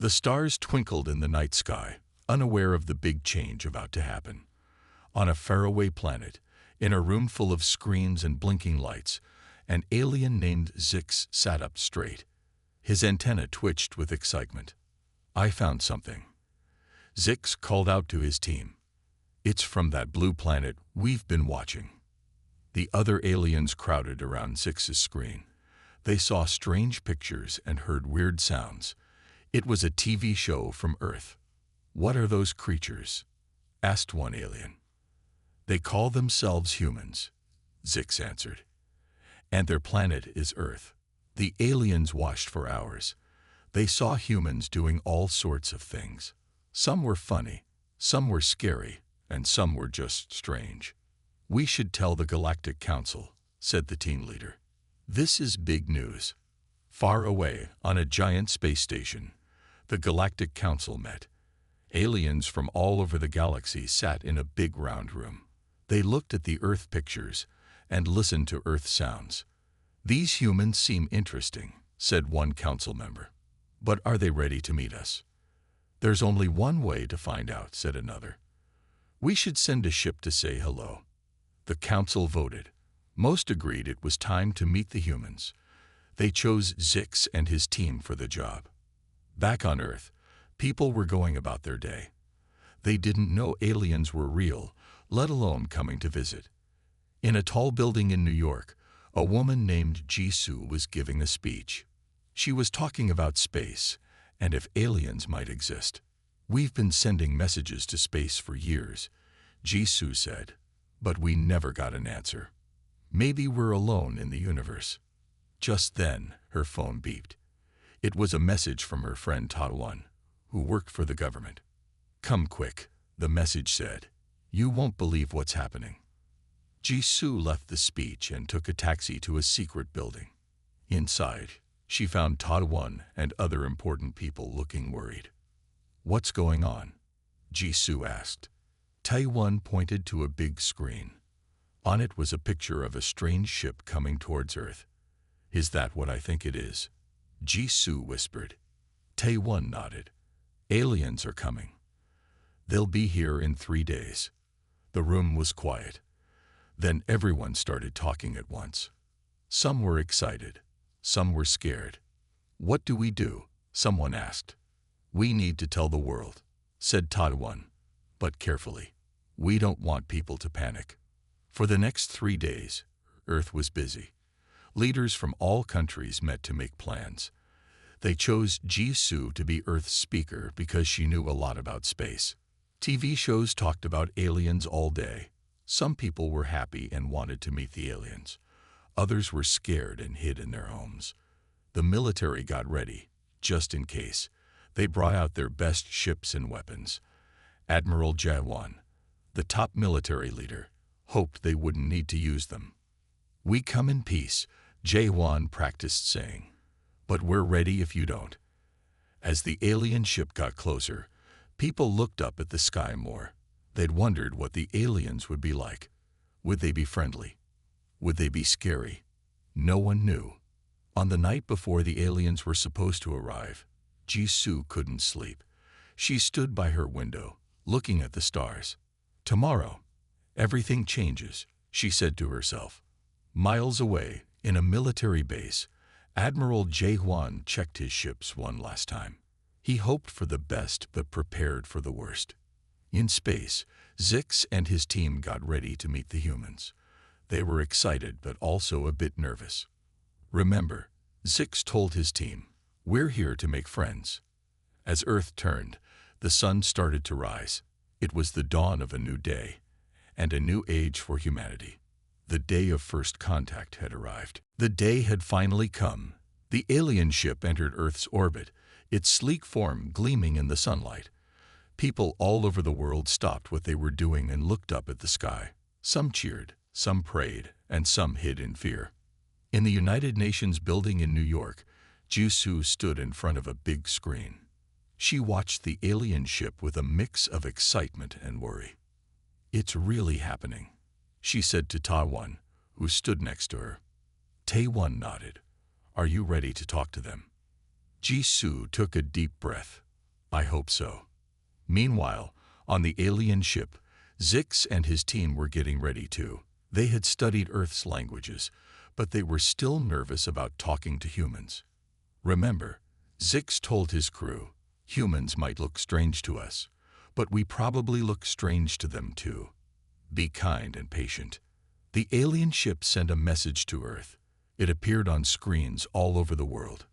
The stars twinkled in the night sky, unaware of the big change about to happen. On a faraway planet, in a room full of screens and blinking lights, an alien named Zix sat up straight. His antenna twitched with excitement. "I found something." Zix called out to his team. "It's from that blue planet we've been watching." The other aliens crowded around Zix's screen. They saw strange pictures and heard weird sounds. It was a TV show from Earth. "What are those creatures?" asked one alien. "They call themselves humans," Zix answered. "And their planet is Earth." The aliens watched for hours. They saw humans doing all sorts of things. Some were funny, some were scary, and some were just strange. "We should tell the Galactic Council," said the team leader. "This is big news." Far away, on a giant space station, the Galactic Council met. Aliens from all over the galaxy sat in a big round room. They looked at the Earth pictures and listened to Earth sounds. "These humans seem interesting," said one council member. "But are they ready to meet us?" "There's only one way to find out," said another. "We should send a ship to say hello." The council voted. Most agreed it was time to meet the humans. They chose Zix and his team for the job. Back on Earth, people were going about their day. They didn't know aliens were real, let alone coming to visit. In a tall building in New York, a woman named Jisoo was giving a speech. She was talking about space and if aliens might exist. "We've been sending messages to space for years," Jisoo said, "but we never got an answer. Maybe we're alone in the universe." Just then, her phone beeped. It was a message from her friend Taiwan, who worked for the government. "Come quick," the message said. "You won't believe what's happening." Jisoo left the speech and took a taxi to a secret building. Inside, she found Taiwan and other important people looking worried. "What's going on?" Jisoo asked. Taiwan pointed to a big screen. On it was a picture of a strange ship coming towards Earth. "Is that what I think it is?" Jisoo whispered. Taiwan nodded. "Aliens are coming. They'll be here in 3 days." The room was quiet. Then everyone started talking at once. Some were excited. Some were scared. "What do we do?" someone asked. "We need to tell the world," said Taiwan, "but carefully. We don't want people to panic." For the next 3 days, Earth was busy. Leaders from all countries met to make plans. They chose Jisoo to be Earth's speaker because she knew a lot about space. TV shows talked about aliens all day. Some people were happy and wanted to meet the aliens. Others were scared and hid in their homes. The military got ready, just in case. They brought out their best ships and weapons. Admiral Jaewon, the top military leader, hoped they wouldn't need to use them. "We come in peace," Jaewon practiced saying. "But we're ready if you don't." As the alien ship got closer, people looked up at the sky more. They'd wondered what the aliens would be like. Would they be friendly? Would they be scary? No one knew. On the night before the aliens were supposed to arrive, Jisoo couldn't sleep. She stood by her window, looking at the stars. "Tomorrow, everything changes," she said to herself. Miles away, in a military base, Admiral Jaewon checked his ships one last time. He hoped for the best but prepared for the worst. In space, Zix and his team got ready to meet the humans. They were excited but also a bit nervous. "Remember," Zix told his team, "we're here to make friends." As Earth turned, the sun started to rise. It was the dawn of a new day, and a new age for humanity. The day of first contact had arrived. The day had finally come. The alien ship entered Earth's orbit, its sleek form gleaming in the sunlight. People all over the world stopped what they were doing and looked up at the sky. Some cheered, some prayed, and some hid in fear. In the United Nations building in New York, Jisoo stood in front of a big screen. She watched the alien ship with a mix of excitement and worry. "It's really happening," she said to Taiwan, who stood next to her. Taiwan nodded. "Are you ready to talk to them?" Jisoo took a deep breath. I hope so. Meanwhile, on the alien ship, Zix and his team were getting ready too. They had studied Earth's languages, but they were still nervous about talking to humans. Remember, Zix told his crew, humans might look strange to us, but we probably look strange to them too. Be kind and patient. The alien ship sent a message to Earth. It appeared on screens all over the world.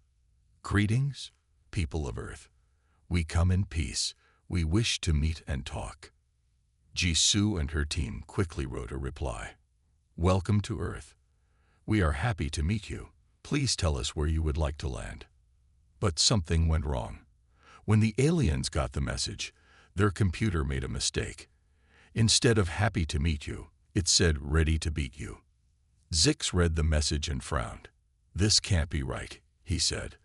Greetings, people of Earth. We come in peace. We wish to meet and talk. Jisoo and her team quickly wrote a reply. Welcome to Earth. We are happy to meet you. Please tell us where you would like to land. But something went wrong. When the aliens got the message, their computer made a mistake. Instead of happy to meet you, it said ready to beat you. Zix read the message and frowned. This can't be right, he said.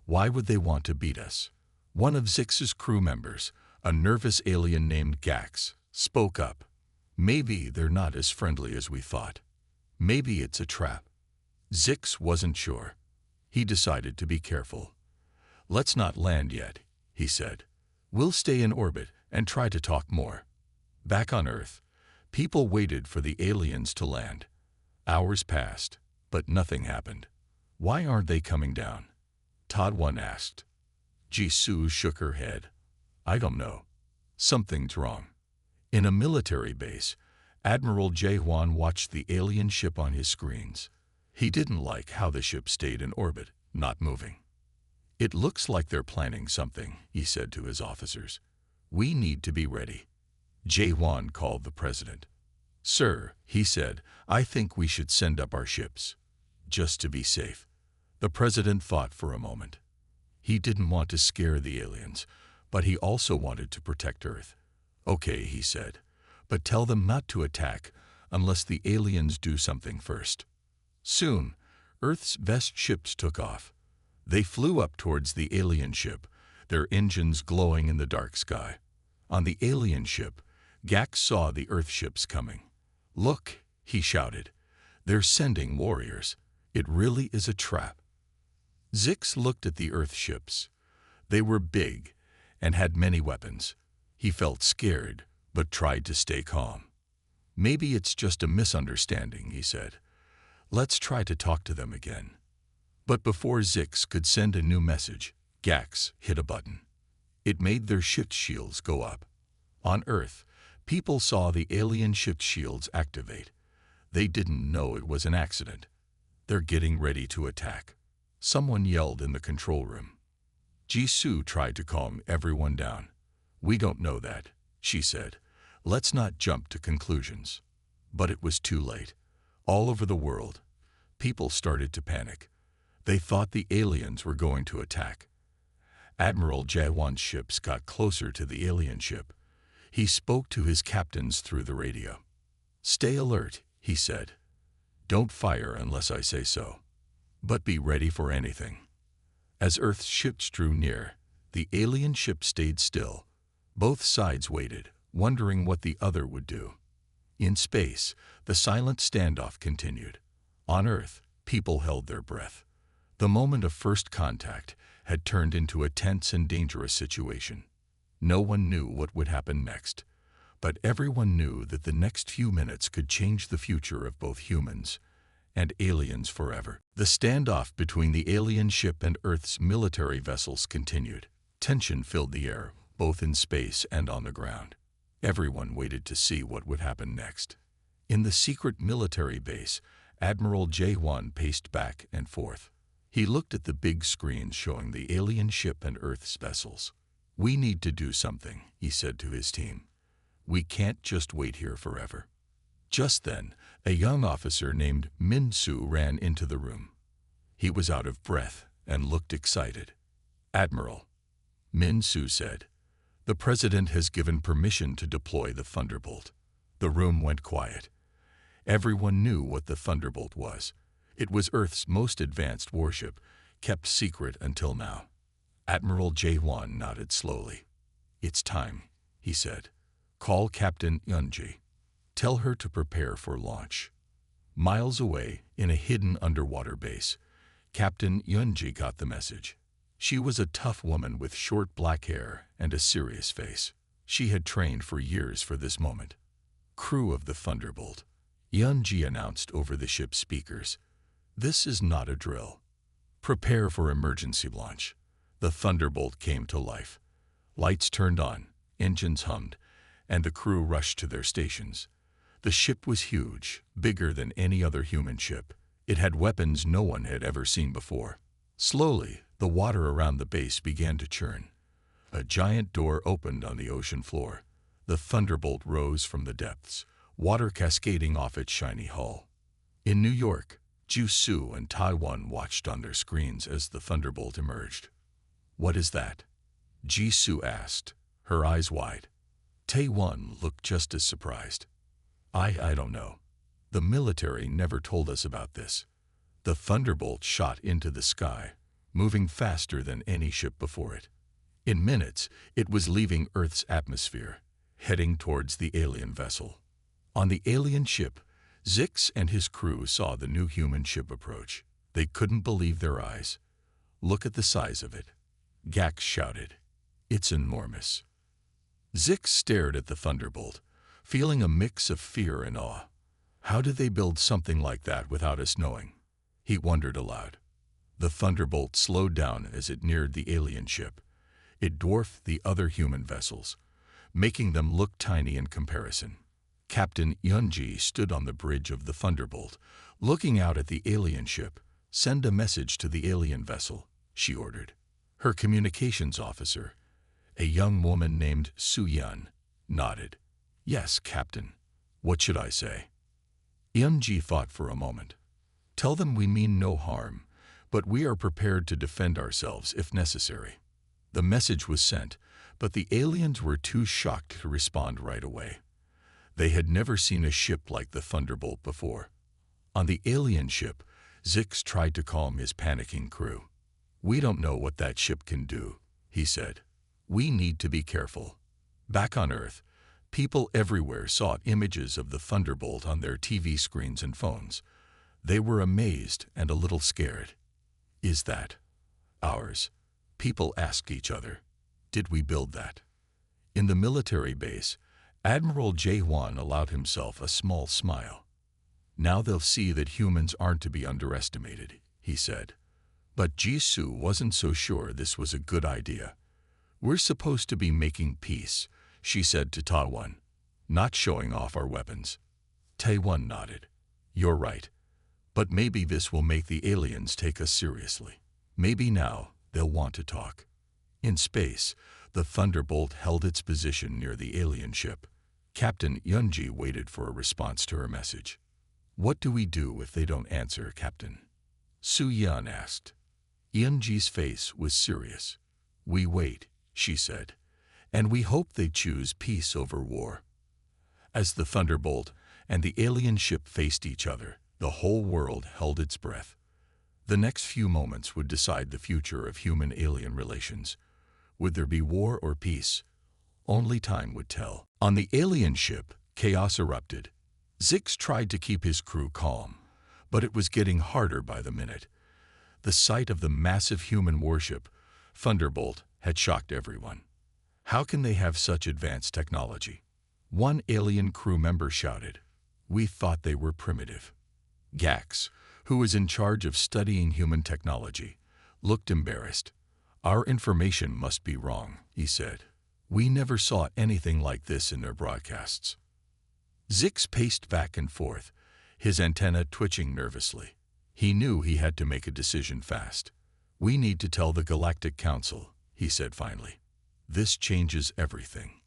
Why would they want to beat us? One of Zix's crew members, a nervous alien named Gax, spoke up. Maybe they're not as friendly as we thought. Maybe it's a trap. Zix wasn't sure. He decided to be careful. Let's not land yet, he said. We'll stay in orbit and try to talk more. Back on Earth, people waited for the aliens to land. Hours passed, but nothing happened. Why aren't they coming down? Todd One asked. Jisoo shook her head. I don't know. Something's wrong. In a military base, Admiral Jae-hwan watched the alien ship on his screens. He didn't like how the ship stayed in orbit, not moving. It looks like they're planning something, he said to his officers. We need to be ready. Jae-hwan called the president. Sir, he said, I think we should send up our ships. Just to be safe. The president thought for a moment. He didn't want to scare the aliens, but he also wanted to protect Earth. Okay, he said, but tell them not to attack unless the aliens do something first. Soon, Earth's best ships took off. They flew up towards the alien ship, their engines glowing in the dark sky. On the alien ship, Gax saw the Earth ships coming. Look, he shouted. They're sending warriors. It really is a trap. Zix looked at the Earth ships. They were big and had many weapons. He felt scared, but tried to stay calm. Maybe it's just a misunderstanding, he said. Let's try to talk to them again. But before Zix could send a new message, Gax hit a button. It made their ship shields go up. On Earth, people saw the alien ship shields activate. They didn't know it was an accident. They're getting ready to attack. Someone yelled in the control room. Jisoo tried to calm everyone down. We don't know that, she said. Let's not jump to conclusions. But it was too late. All over the world, people started to panic. They thought the aliens were going to attack. Admiral Jae-hwan's ships got closer to the alien ship. He spoke to his captains through the radio. Stay alert, he said. Don't fire unless I say so. But be ready for anything. As Earth's ships drew near, the alien ship stayed still. Both sides waited, wondering what the other would do. In space, the silent standoff continued. On Earth, people held their breath. The moment of first contact had turned into a tense and dangerous situation. No one knew what would happen next, but everyone knew that the next few minutes could change the future of both humans and aliens forever. The standoff between the alien ship and Earth's military vessels continued. Tension filled the air, both in space and on the ground. Everyone waited to see what would happen next. In the secret military base, Admiral Jae-hwan paced back and forth. He looked at the big screens showing the alien ship and Earth's vessels. We need to do something, he said to his team. We can't just wait here forever. Just then, a young officer named Min-soo ran into the room. He was out of breath and looked excited. Admiral, Min-soo said, the President has given permission to deploy the Thunderbolt. The room went quiet. Everyone knew what the Thunderbolt was. It was Earth's most advanced warship, kept secret until now. Admiral Jae-hwan nodded slowly. It's time, he said. Call Captain Yeonji. Tell her to prepare for launch. Miles away, in a hidden underwater base, Captain Yeonji got the message. She was a tough woman with short black hair and a serious face. She had trained for years for this moment. "Crew of the Thunderbolt," Yunji announced over the ship's speakers. "This is not a drill. Prepare for emergency launch." The Thunderbolt came to life. Lights turned on, engines hummed, and the crew rushed to their stations. The ship was huge, bigger than any other human ship. It had weapons no one had ever seen before. Slowly, the water around the base began to churn. A giant door opened on the ocean floor. The Thunderbolt rose from the depths, water cascading off its shiny hull. In New York, Jisu and Taiwan watched on their screens as the Thunderbolt emerged. "What is that?" Jisu asked, her eyes wide. Taiwan looked just as surprised. I don't know. The military never told us about this." The Thunderbolt shot into the sky, moving faster than any ship before it. In minutes, it was leaving Earth's atmosphere, heading towards the alien vessel. On the alien ship, Zix and his crew saw the new human ship approach. They couldn't believe their eyes. "Look at the size of it," Gax shouted. "It's enormous." Zix stared at the Thunderbolt, feeling a mix of fear and awe. How did they build something like that without us knowing? He wondered aloud. The Thunderbolt slowed down as it neared the alien ship. It dwarfed the other human vessels, making them look tiny in comparison. Captain Yunji stood on the bridge of the Thunderbolt, looking out at the alien ship. "Send a message to the alien vessel," she ordered. Her communications officer, a young woman named Su-Yun, nodded. "Yes, Captain. What should I say?" Yunji thought for a moment. "Tell them we mean no harm, but we are prepared to defend ourselves if necessary." The message was sent, but the aliens were too shocked to respond right away. They had never seen a ship like the Thunderbolt before. On the alien ship, Zix tried to calm his panicking crew. "We don't know what that ship can do," he said. "We need to be careful." Back on Earth, people everywhere saw images of the Thunderbolt on their TV screens and phones. They were amazed and a little scared. "Is that ours?" people asked each other. "Did we build that?" In the military base, Admiral Jae-hwan allowed himself a small smile. "Now they'll see that humans aren't to be underestimated," he said. But Jisoo wasn't so sure this was a good idea. "We're supposed to be making peace," she said to Taiwan, "not showing off our weapons." Taiwan nodded. "You're right. But maybe this will make the aliens take us seriously. Maybe now they'll want to talk." In space, the Thunderbolt held its position near the alien ship. Captain Yunji waited for a response to her message. "What do we do if they don't answer, Captain?" Su-Yun asked. Yunji's face was serious. "We wait," she said, "and we hope they choose peace over war." As the Thunderbolt and the alien ship faced each other, the whole world held its breath. The next few moments would decide the future of human-alien relations. Would there be war or peace? Only time would tell. On the alien ship, chaos erupted. Zix tried to keep his crew calm, but it was getting harder by the minute. The sight of the massive human warship, Thunderbolt, had shocked everyone. How can they have such advanced technology? One alien crew member shouted. "We thought they were primitive." Gax, who was in charge of studying human technology, looked embarrassed. "Our information must be wrong," he said. "We never saw anything like this in their broadcasts." Zix paced back and forth, his antenna twitching nervously. He knew he had to make a decision fast. "We need to tell the Galactic Council," he said finally. "This changes everything."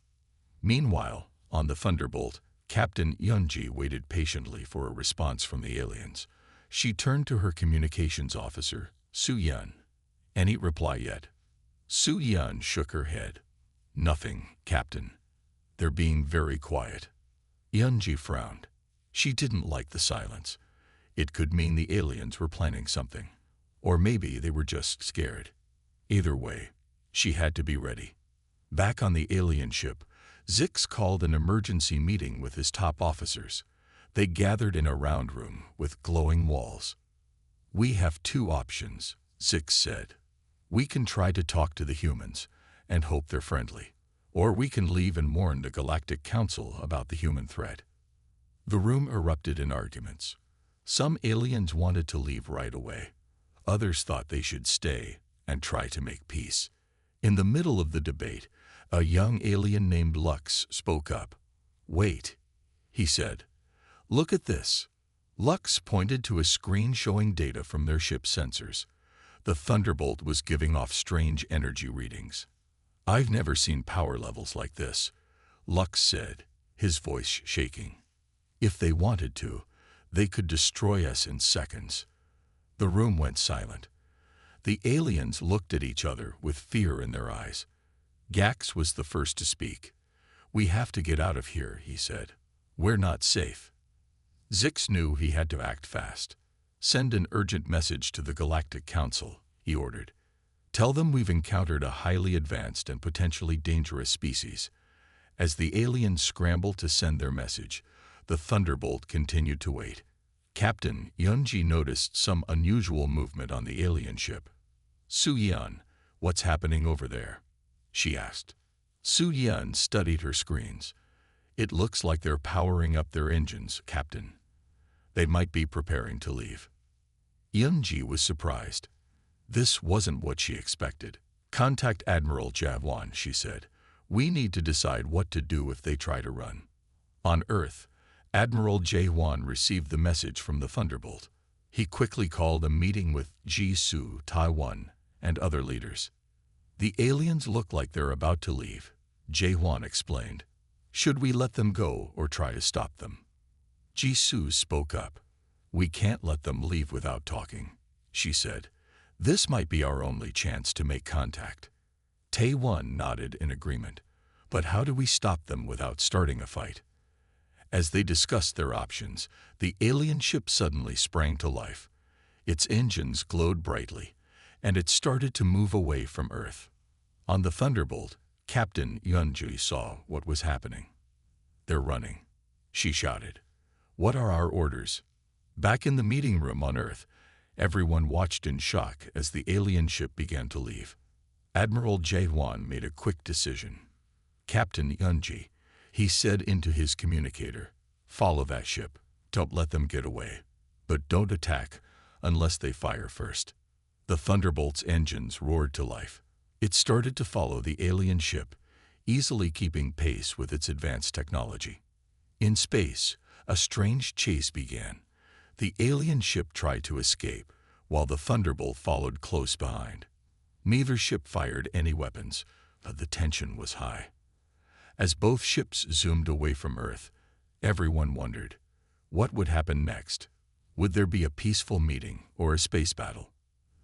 Meanwhile, on the Thunderbolt, Captain Yunji waited patiently for a response from the aliens. She turned to her communications officer, Su-Yun. "Any reply yet?" Su-Yun shook her head. "Nothing, Captain. They're being very quiet." Yunji frowned. She didn't like the silence. It could mean the aliens were planning something. Or maybe they were just scared. Either way, she had to be ready. Back on the alien ship, Zix called an emergency meeting with his top officers. They gathered in a round room with glowing walls. "We have two options," Zix said. We can try to talk to the humans and hope they're friendly. Or we can leave and warn the Galactic Council about the human threat. The room erupted in arguments. Some aliens wanted to leave right away. Others thought they should stay and try to make peace. In the middle of the debate, a young alien named Lux spoke up. "Wait," he said. "Look at this." Lux pointed to a screen showing data from their ship's sensors. The thunderbolt was giving off strange energy readings. "I've never seen power levels like this," Lux said, his voice shaking. "If they wanted to, they could destroy us in seconds." The room went silent. The aliens looked at each other with fear in their eyes. Gax was the first to speak. "We have to get out of here," he said. "We're not safe." Zix knew he had to act fast. "Send an urgent message to the Galactic Council," he ordered. "Tell them we've encountered a highly advanced and potentially dangerous species." As the aliens scrambled to send their message, the thunderbolt continued to wait. Captain Yunji noticed some unusual movement on the alien ship. "Su-Yan, what's happening over there?" she asked. Su-Yan studied her screens. "It looks like they're powering up their engines, Captain. They might be preparing to leave." Yunji was surprised. This wasn't what she expected. "Contact Admiral Javwan," she said. "We need to decide what to do if they try to run." On Earth, Admiral Javwan received the message from the Thunderbolt. He quickly called a meeting with Jisoo, Taiwan, and other leaders. "The aliens look like they're about to leave," Javwan explained. "Should we let them go or try to stop them?" Jisoo spoke up. "We can't let them leave without talking," she said. "This might be our only chance to make contact." Taewon nodded in agreement. "But how do we stop them without starting a fight?" As they discussed their options, the alien ship suddenly sprang to life. Its engines glowed brightly, and it started to move away from Earth. On the Thunderbolt, Captain Yunji saw what was happening. "They're running," she shouted. "What are our orders?" Back in the meeting room on Earth, everyone watched in shock as the alien ship began to leave. Admiral Jaewon made a quick decision. "Captain Yunji," he said into his communicator, "follow that ship. Don't let them get away. But don't attack unless they fire first." The Thunderbolt's engines roared to life. It started to follow the alien ship, easily keeping pace with its advanced technology. In space, a strange chase began. The alien ship tried to escape, while the Thunderbolt followed close behind. Neither ship fired any weapons, but the tension was high. As both ships zoomed away from Earth, everyone wondered, what would happen next? Would there be a peaceful meeting or a space battle?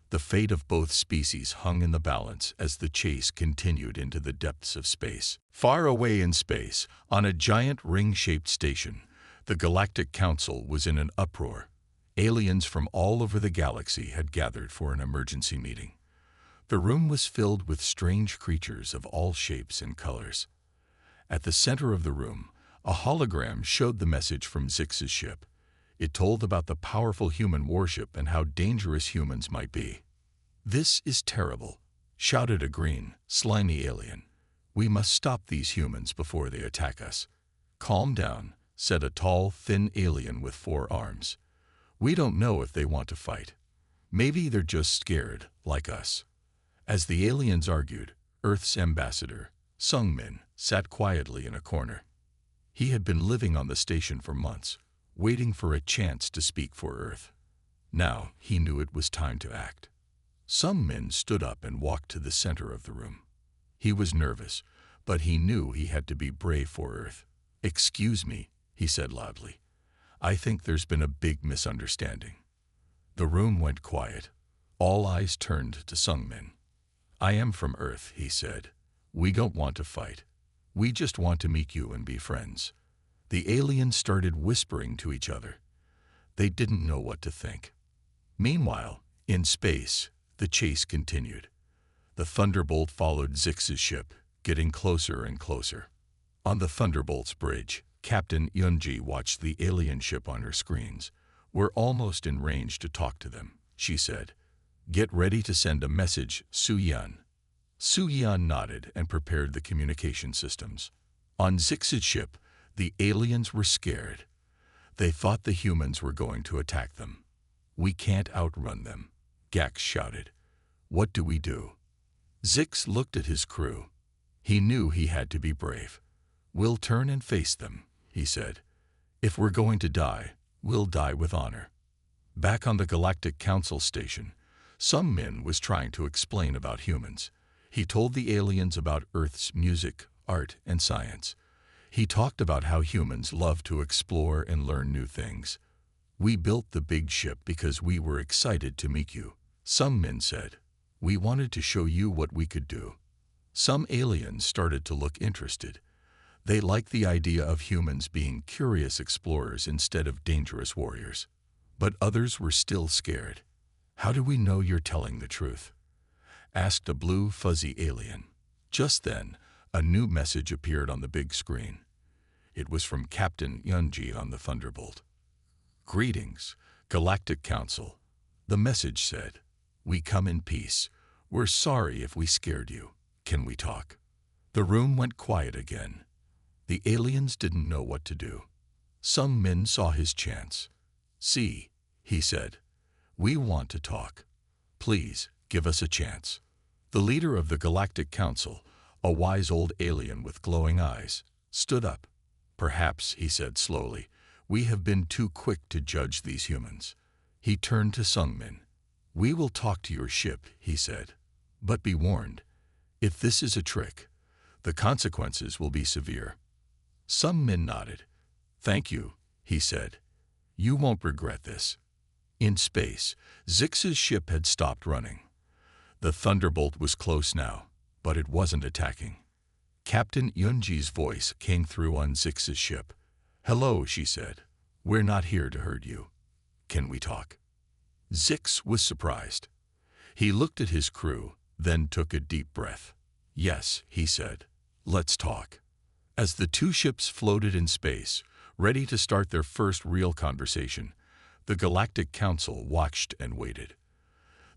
The fate of both species hung in the balance as the chase continued into the depths of space. Far away in space, on a giant ring-shaped station, the Galactic Council was in an uproar. Aliens from all over the galaxy had gathered for an emergency meeting. The room was filled with strange creatures of all shapes and colors. At the center of the room, a hologram showed the message from Zix's ship. It told about the powerful human warship and how dangerous humans might be. "This is terrible," shouted a green, slimy alien. "We must stop these humans before they attack us." "Calm down," said a tall, thin alien with 4 arms. "We don't know if they want to fight. Maybe they're just scared, like us." As the aliens argued, Earth's ambassador, Sungmin, sat quietly in a corner. He had been living on the station for months, waiting for a chance to speak for Earth. Now he knew it was time to act. Sungmin stood up and walked to the center of the room. He was nervous, but he knew he had to be brave for Earth. "Excuse me," he said loudly. "I think there's been a big misunderstanding." The room went quiet. All eyes turned to Sungmin. "I am from Earth," he said. "We don't want to fight. We just want to meet you and be friends." The aliens started whispering to each other. They didn't know what to think. Meanwhile, in space, the chase continued. The Thunderbolt followed Zix's ship, getting closer and closer. On the Thunderbolt's bridge, Captain Yunji watched the alien ship on her screens. "We're almost in range to talk to them," she said. Get ready to send a message, Su-Yan. Su-Yan nodded and prepared the communication systems. On Zix's ship, the aliens were scared. They thought the humans were going to attack them. "We can't outrun them," Gax shouted. "What do we do?" Zix looked at his crew. He knew he had to be brave. "We'll turn and face them," he said. "If we're going to die, we'll die with honor." Back on the Galactic Council station, Sung Min was trying to explain about humans. He told the aliens about Earth's music, art, and science. He talked about how humans love to explore and learn new things. "We built the big ship because we were excited to meet you," Sung Min said. "We wanted to show you what we could do." Some aliens started to look interested. They liked the idea of humans being curious explorers instead of dangerous warriors. But others were still scared. "How do we know you're telling the truth?" asked a blue, fuzzy alien. Just then, a new message appeared on the big screen. It was from Captain Yunji on the Thunderbolt. "Greetings, Galactic Council." The message said, "We come in peace. We're sorry if we scared you. Can we talk?" The room went quiet again. The aliens didn't know what to do. Sung Min saw his chance. "See," he said, "we want to talk. Please, give us a chance." The leader of the Galactic Council, a wise old alien with glowing eyes, stood up. "Perhaps," he said slowly, "we have been too quick to judge these humans." He turned to Sung Min. "We will talk to your ship," he said. "But be warned, if this is a trick, the consequences will be severe." Sung Min nodded. "Thank you," he said. "You won't regret this." In space, Zix's ship had stopped running. The Thunderbolt was close now, but it wasn't attacking. Captain Yunji's voice came through on Zix's ship. "Hello," she said. "We're not here to hurt you. Can we talk?" Zix was surprised. He looked at his crew, then took a deep breath. "Yes," he said. "Let's talk." As the two ships floated in space, ready to start their first real conversation, the Galactic Council watched and waited.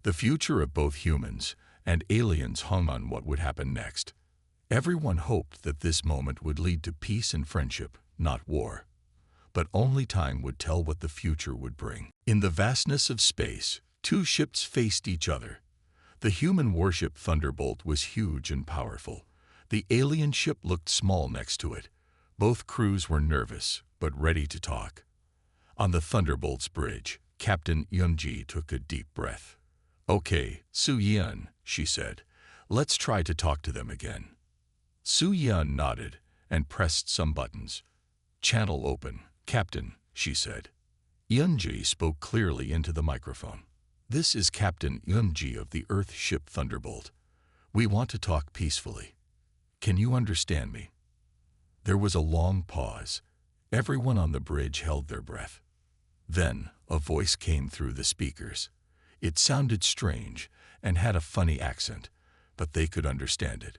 The future of both humans and aliens hung on what would happen next. Everyone hoped that this moment would lead to peace and friendship, not war. But only time would tell what the future would bring. In the vastness of space, two ships faced each other. The human warship Thunderbolt was huge and powerful. The alien ship looked small next to it. Both crews were nervous, but ready to talk. On the Thunderbolt's bridge, Captain Yunji took a deep breath. "Okay, Su-Yan," she said. "Let's try to talk to them again." Su-Yan nodded and pressed some buttons. "Channel open, Captain," she said. Yunji spoke clearly into the microphone. "This is Captain Yunji of the Earth ship Thunderbolt. We want to talk peacefully. Can you understand me?" There was a long pause. Everyone on the bridge held their breath. Then a voice came through the speakers. It sounded strange and had a funny accent, but they could understand it.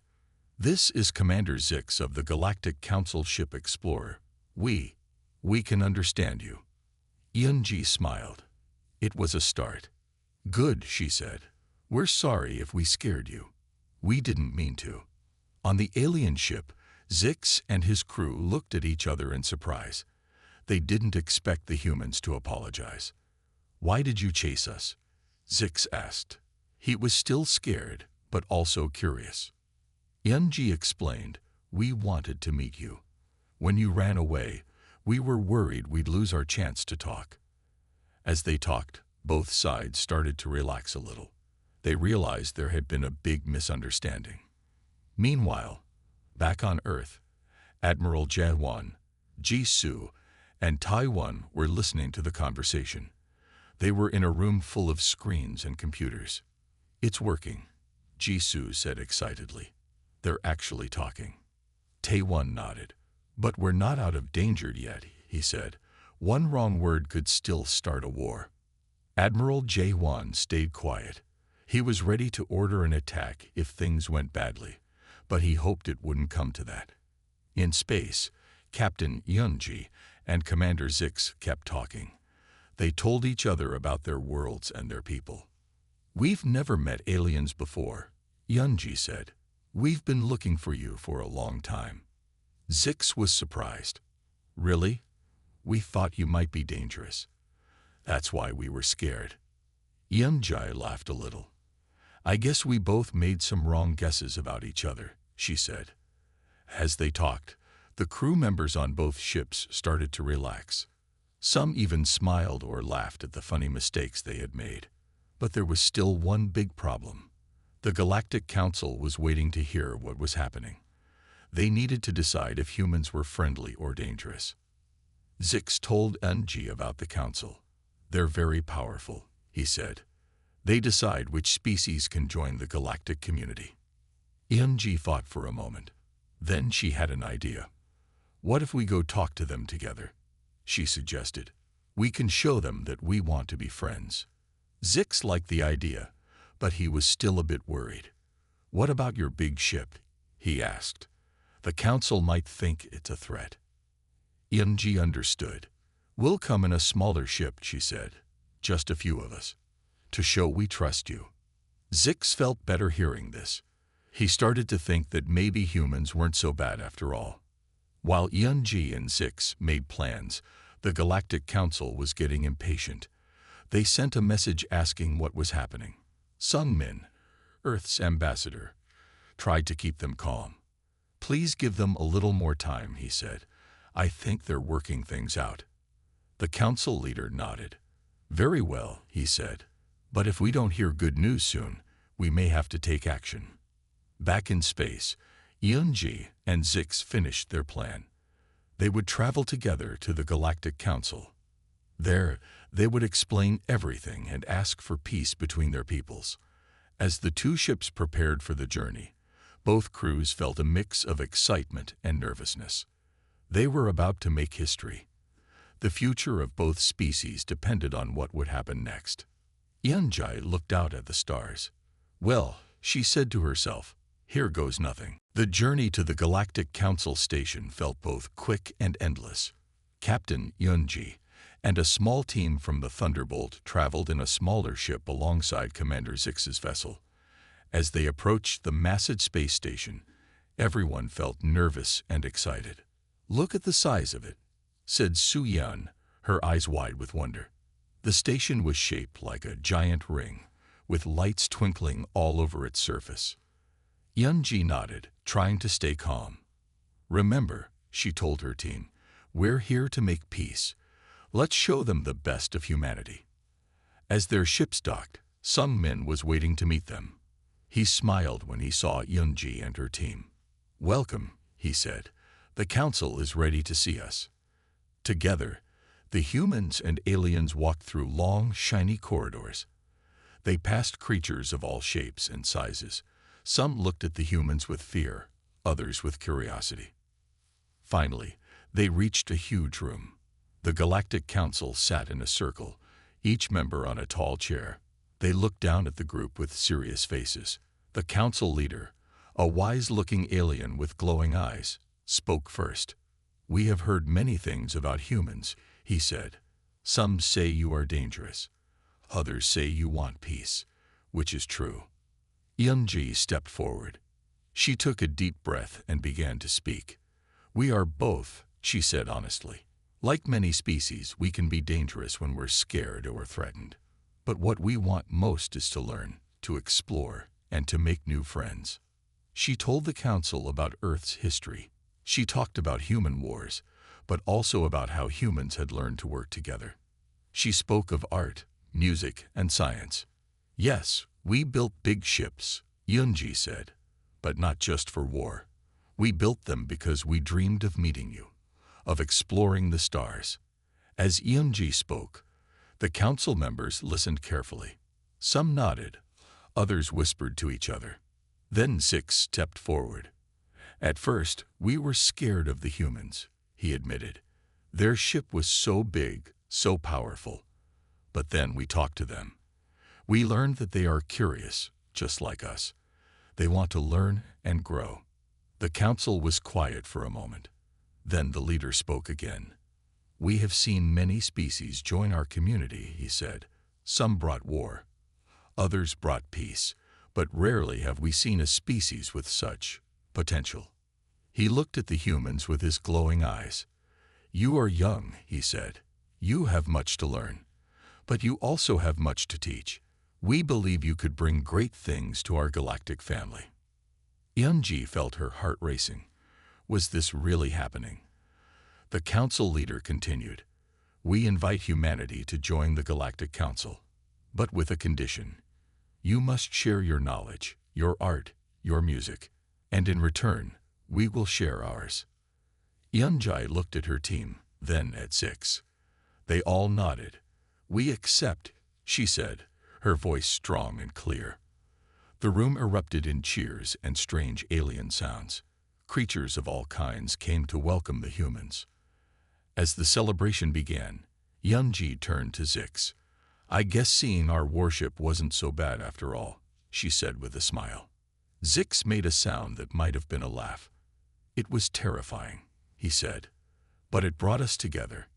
"This is Commander Zix of the Galactic Council ship Explorer. We can understand you." Yunji smiled. It was a start. "Good," she said. "We're sorry if we scared you. We didn't mean to." On the alien ship, Zix and his crew looked at each other in surprise. They didn't expect the humans to apologize. "Why did you chase us?" Zix asked. He was still scared, but also curious. Yunji explained, "We wanted to meet you. When you ran away, we were worried we'd lose our chance to talk." As they talked, both sides started to relax a little. They realized there had been a big misunderstanding. Meanwhile, back on Earth, Admiral Jaewon, Jisoo, and Taiwan were listening to the conversation. They were in a room full of screens and computers. "It's working," Jisoo said excitedly. "They're actually talking." Taiwan nodded. "But we're not out of danger yet," he said. "One wrong word could still start a war." Admiral Jaewon stayed quiet. He was ready to order an attack if things went badly, but he hoped it wouldn't come to that. In space, Captain Yunji and Commander Zix kept talking. They told each other about their worlds and their people. "We've never met aliens before," Yunji said. "We've been looking for you for a long time." Zix was surprised. "Really? We thought you might be dangerous. That's why we were scared." Yunji laughed a little. "I guess we both made some wrong guesses about each other," she said. As they talked, the crew members on both ships started to relax. Some even smiled or laughed at the funny mistakes they had made. But there was still one big problem. The Galactic Council was waiting to hear what was happening. They needed to decide if humans were friendly or dangerous. Zix told Enji about the Council. "They're very powerful," he said. "They decide which species can join the galactic community." Enji thought for a moment. Then she had an idea. "What if we go talk to them together?" she suggested. "We can show them that we want to be friends." Zix liked the idea, but he was still a bit worried. "What about your big ship?" he asked. "The Council might think it's a threat." Enji understood. "We'll come in a smaller ship," she said. "Just a few of us. To show we trust you." Zix felt better hearing this. He started to think that maybe humans weren't so bad after all. While Enji and Zix made plans, the Galactic Council was getting impatient. They sent a message asking what was happening. Sung Min, Earth's ambassador, tried to keep them calm. "Please give them a little more time," he said. "I think they're working things out." The council leader nodded. "Very well," he said. "But if we don't hear good news soon, we may have to take action." Back in space, Yunji and Zix finished their plan. They would travel together to the Galactic Council. There, they would explain everything and ask for peace between their peoples. As the two ships prepared for the journey, both crews felt a mix of excitement and nervousness. They were about to make history. The future of both species depended on what would happen next. Yunji looked out at the stars. "Well," she said to herself, "here goes nothing." The journey to the Galactic Council station felt both quick and endless. Captain Yunji and a small team from the Thunderbolt traveled in a smaller ship alongside Commander Zix's vessel. As they approached the massive space station, everyone felt nervous and excited. "Look at the size of it," said Su-Yun, her eyes wide with wonder. The station was shaped like a giant ring, with lights twinkling all over its surface. Yunji nodded, trying to stay calm. "Remember," she told her team, "we're here to make peace. Let's show them the best of humanity." As their ships docked, Sung Min was waiting to meet them. He smiled when he saw Yunji and her team. "Welcome," he said. "The council is ready to see us." Together, the humans and aliens walked through long, shiny corridors. They passed creatures of all shapes and sizes. Some looked at the humans with fear, others with curiosity. Finally, they reached a huge room. The Galactic Council sat in a circle, each member on a tall chair. They looked down at the group with serious faces. The council leader, a wise-looking alien with glowing eyes, spoke first. "We have heard many things about humans," he said. "Some say you are dangerous. Others say you want peace. Which is true?" Yunji stepped forward. She took a deep breath and began to speak. "We are both," she said honestly. "Like many species, we can be dangerous when we're scared or threatened. But what we want most is to learn, to explore, and to make new friends." She told the council about Earth's history. She talked about human wars, but also about how humans had learned to work together. She spoke of art, music, and science. "Yes, we built big ships," Yunji said, "but not just for war. We built them because we dreamed of meeting you, of exploring the stars." As Yunji spoke, the council members listened carefully. Some nodded, others whispered to each other. Then Zix stepped forward. "At first, we were scared of the humans," he admitted. "Their ship was so big, so powerful. But then we talked to them. We learned that they are curious, just like us. They want to learn and grow." The council was quiet for a moment. Then the leader spoke again. "We have seen many species join our community," he said. "Some brought war. Others brought peace, but rarely have we seen a species with such potential. He looked at the humans with his glowing eyes. "You are young," he said. "You have much to learn, but you also have much to teach. We believe you could bring great things to our galactic family." Yunji felt her heart racing. Was this really happening? The council leader continued. "We invite humanity to join the Galactic Council, but with a condition. You must share your knowledge, your art, your music, and in return, we will share ours." Yunji looked at her team, then at Six. They all nodded. "We accept," she said, her voice strong and clear. The room erupted in cheers and strange alien sounds. Creatures of all kinds came to welcome the humans. As the celebration began, Yunji turned to Zix. "I guess seeing our warship wasn't so bad after all," she said with a smile. Zix made a sound that might have been a laugh. "It was terrifying," he said, "but it brought us together.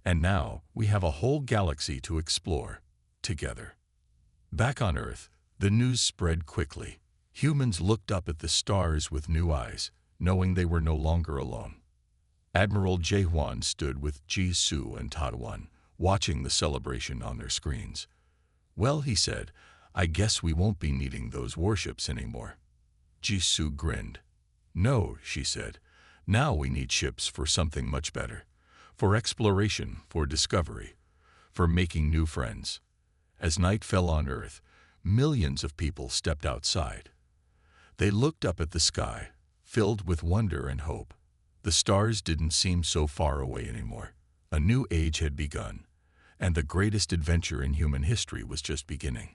And now we have a whole galaxy to explore, together." Back on Earth, the news spread quickly. Humans looked up at the stars with new eyes, knowing they were no longer alone. Admiral Jaehwan stood with Ji-Su and Tadwan, watching the celebration on their screens. "Well," he said, "I guess we won't be needing those warships anymore." Ji-Su grinned. "No," she said, "now we need ships for something much better. For exploration, for discovery, for making new friends." As night fell on Earth, millions of people stepped outside. They looked up at the sky, filled with wonder and hope. The stars didn't seem so far away anymore. A new age had begun, and the greatest adventure in human history was just beginning.